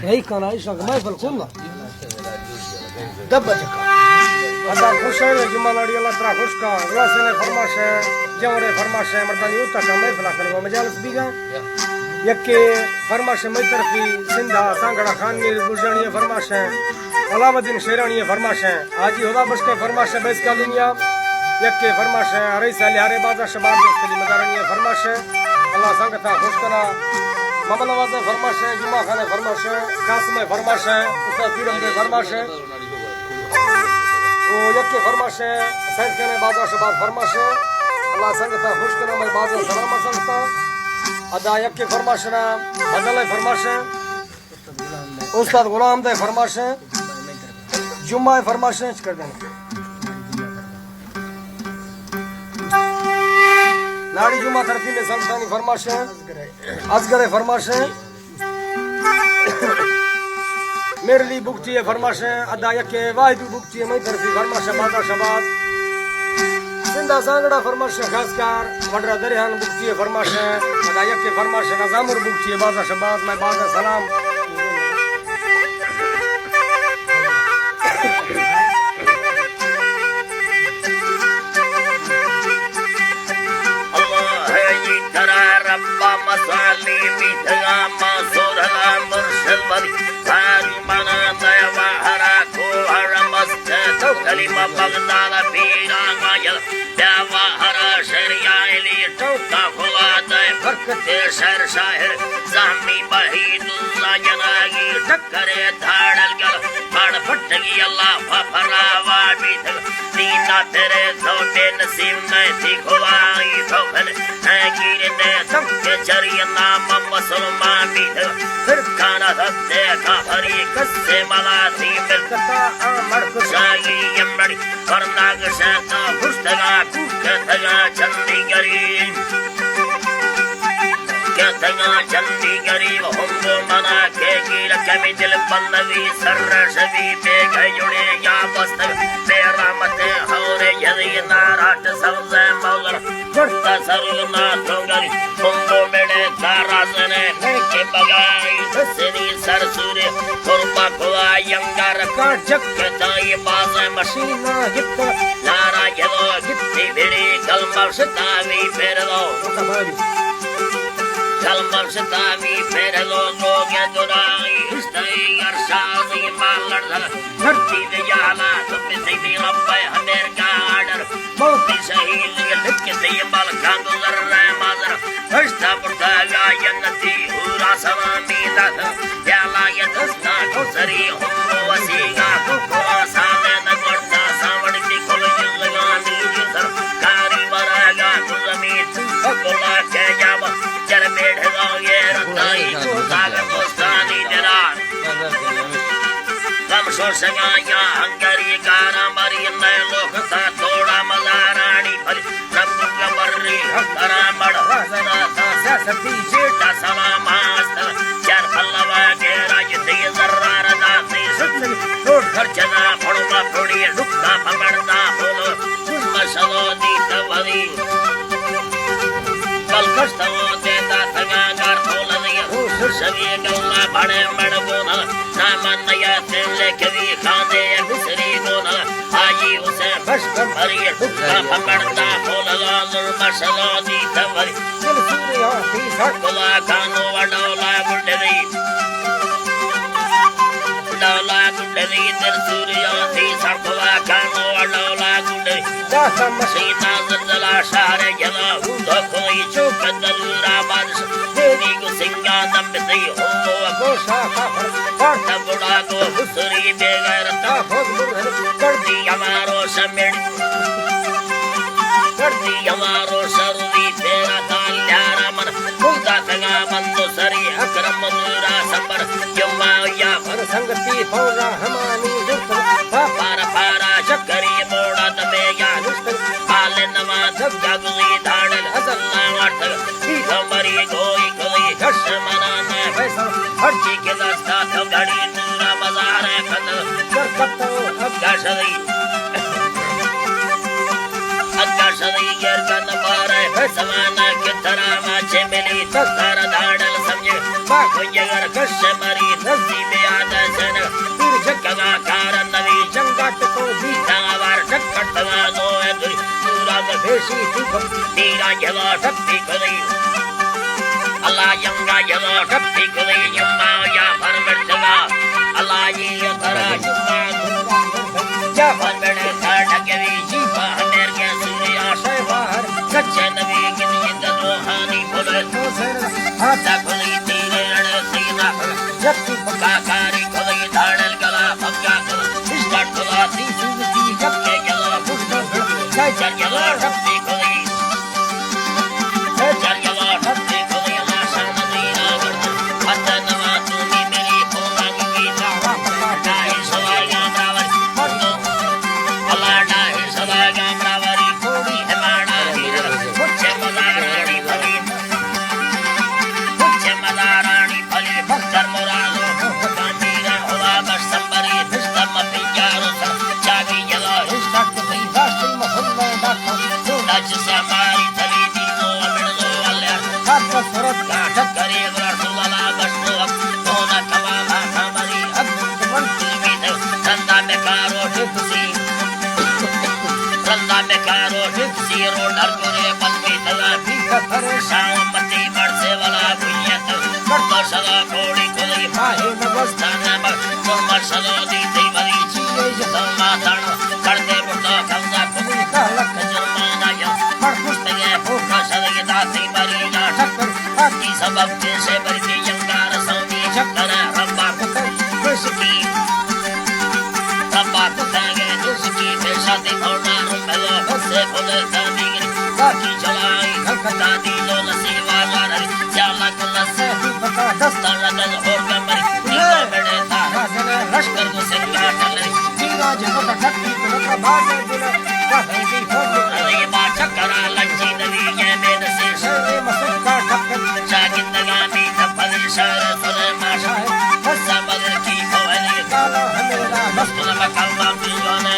यही कहना इस वक्त महफिल खुलना दब जका अदा खुश है जुम्मा लड़ी अल्लाह तआला खुश का वासे ने फरमाश है जवरे फरमाश है मर्दानी उता का महफिल करवा मजालस भी गए यके फरमाश है मैतरफी सिंधा सांगड़ा खान मीर गुजरणी फरमाश है अलाउद्दीन शेरानी फरमाश है हाजी हुदा बख्श के फरमाश है बैस का दुनिया यके फरमाश है रईस अली हरे बाजा शबाब के मदारणी फरमाश है अल्लाह संगता खुश करा मामा नवाज फरमाश है जुम्मा खान फरमाश है कासिम फरमाश है उस्ताद पीरम के फरमाश है वो यके फरमाश है सैयद खान बाजा शबाब फरमाश है अल्लाह संगता खुश करा मैं बाजा सलाम संगता अदा यके फरमाश ना बदल फरमाश है उस्ताद गुलाम दे फरमाश है जुम्मा फरमाश है कर देना लाड़ी जुम्मा तरफी में संतानी फरमाश है असगर फरमाश है मेरे लिए बुकची है फरमाश है अदा यके वाहिद बुकची है मैं तरफी फरमाश है बाजा शबाब सिंधा सांगड़ा फरमाश है खासकार वडरा दरियान बुकची है फरमाश है अदा यके फरमाश है नजामुर बुकची है बाजा शबाब मैं बाजा सलाम कलिमा बगदाद पीरा गायल देवा हरा शरिया इली टोका खुला दे बरकते शहर शाहिर जामी बहीदुल्लाह जनागी टक्करे धाड़ल गल बड़ फटगी अल्लाह फफरावा बीत दीना तेरे सोटे नसीब में थी खुदाई तो फल है गिर ने सबके चरिया नाम मुसलमान बीत फिर खाना धत्ते काफरी कस्से मलाती मिलकता अमर कुशाई यमड़ी वरनाग शैता खुशतगा कुकतगा चंडीगढ़ी कहतगा चंडीगढ़ी हमको मना के गिर कमी दिल बंदवी सरशवी पे गयुड़े या बस्त मेरा मते हौरे यदि नाराट सबसे मौलर बढ़ता सरुना ठोंगरी हमको मेरे ताराजने के बगाई सरी सरसुरे कुर्बा खुआ यंगर का जगता ये बाज मशीना हिप नारा यदो गिट्टी भिड़ी कलमर सतावी फेर दो कलमर सतावी फेर दो लोग दुराई हिस्ताई अरशादी मालर धरती दे जाला तुम से भी रब्बे हमेर गाडर बहुत सहील लिख दे बल कांग गुजर रहे माजर हस्ता पुरता या जन्नती पूरा सलामी दस याला ये दस्ता सरी हो वसीगा को साले न करता सावड़ की कोल लगानी सर कारी वरागा गुजमीत अकोला के जाब चर बैठ गो ये रताई सागर दोस्तानी तेरा कम सो सगाया हंगरी गारा मरी न लोक सा थोड़ा मजारानी फल रब कमरी हरा मड़ रसना सा सती जेटा सलामास्त चार पल्लवा के राज ते जर्रा दासी रोड खर्चना फड़वा फड़ी रुकता पकड़ता बोलो मसलो दी तवरी कल कष्टो देता तगा गार बोल दिया सभी गल्ला बड़े बड़ बोना नामन नया से लेकवी खाने बिसरी बोना आजी उसे बस मरी रुकता पकड़ता बोला मसलो दी तवरी दिल सूर्या की सटला कानो वडोला गुडरी डोला गुडरी दिल सूर्या की सटला कानो वडोला गुडरी दासा मसीना जलला सारे जला तो कोई चुप दलरा बादश देवी को सिंगा नंबती हो गोशा खाफर पाटा बुड़ा को हुसरी बेगर ता कर दी हमारो समेड़ कर दी हमारो सरवी तेरा ताल्यारा मन खुदा तगा बंदो सरी अकरम मुरा सबर जुम्मा या पर संगति फौरा हमानी दुख पारा पारा चकरी मोड़ा तमे या दुष्ट आले नवा धक्का गुली धाड़ल अदल्ला वाट ही हमारी गोई कोई घर्ष मनाना वैसा हर चीज के रास्ता तो घड़ी पूरा बाजार है खत कर कतो अब गाशरी अगाशरी गर का नंबर है समाना के तरह माचे मिली तसारा धाड़ल समझे बाको जगर घर्ष मरी नसी में आदा सन फिर जगवा कार नवी जंगाट को भी तंगवार टक्कर तवा दो है दुरी पूरा में भेसी तीरा जला टप्पी करी अल्लाह यंगा जला टप्पी करी यम्मा या फरमट जगा अल्लाह ये तरा जुम्मा जा फरमट ढकवी जी बाहर के सूर्या शय बाहर सच्चे नबी की नींद रूहानी बोले तो सर हाथ खुली तीरे रण सीना जत्ती काकारी खुली धाड़ल गला भक्का स्टार्ट खुला ती सुगती जब के गला जय चल गला टप्पी खुली चल गला टप्पी खुली माशा मदीना गर्द हसन वा तुमी मेरी कोंग की डाही सवाया ब्रावर अल्लाह डाही सवाया ब्रावरी कोड़ी हमारा हीर मुझे मदारानी भली मुझे मदारानी भली भक्तर मुरादो कामीरा हुआ बरसंबरी फिस्तम पिंजारो चाबी जला स्टार्ट को दास्ती मोहल्ला दाखो नच से मारी थली दीनो अमिर्दो अल्लाह हाथ का सरत काठक करे रसूलल्लाह बस्तो कोना कवा भाषा मरी अब मंत्री में धंधा में कारो ढुसी धंधा में कारो ढुसी रो डर करे बंदी तवा भी करे सामती मरसे वाला बुनियत करतो सदा कोड़ी कोली माहे नवस्ता दाना पर सदा दी थी भरी चीज तो माथाण करते बुढ़ा खंजा खुली लख जुर्माना या मरकुस्ते भूखा सदगी दाती भरी जा ठक्कर हाथ की सबब जैसे बरकी यंगार सौंदी चक्कर रब्बा खुशी रब्बा कुतागे जिसकी बेशादी भौना रुपलो हुस्से फुले तामीर बाकी चलाई खलकता दी लो नसीबा जारी जाला कुलसे पता दस्ता तलगल और गमरी नीला बड़े था राजने लश्कर को सिंगा टलरी जीरा जब तक ठक्की तो का भाग दिला कहीं भी हो अरे बा चक्करा लंची नवी ये में नसीब शरे मसक का ठक्कर शागिंदगा भी तफल शर सुने माशा हस्सा बदल की कोहली काला हमेरा मस्तुल मकल्ला दीवाने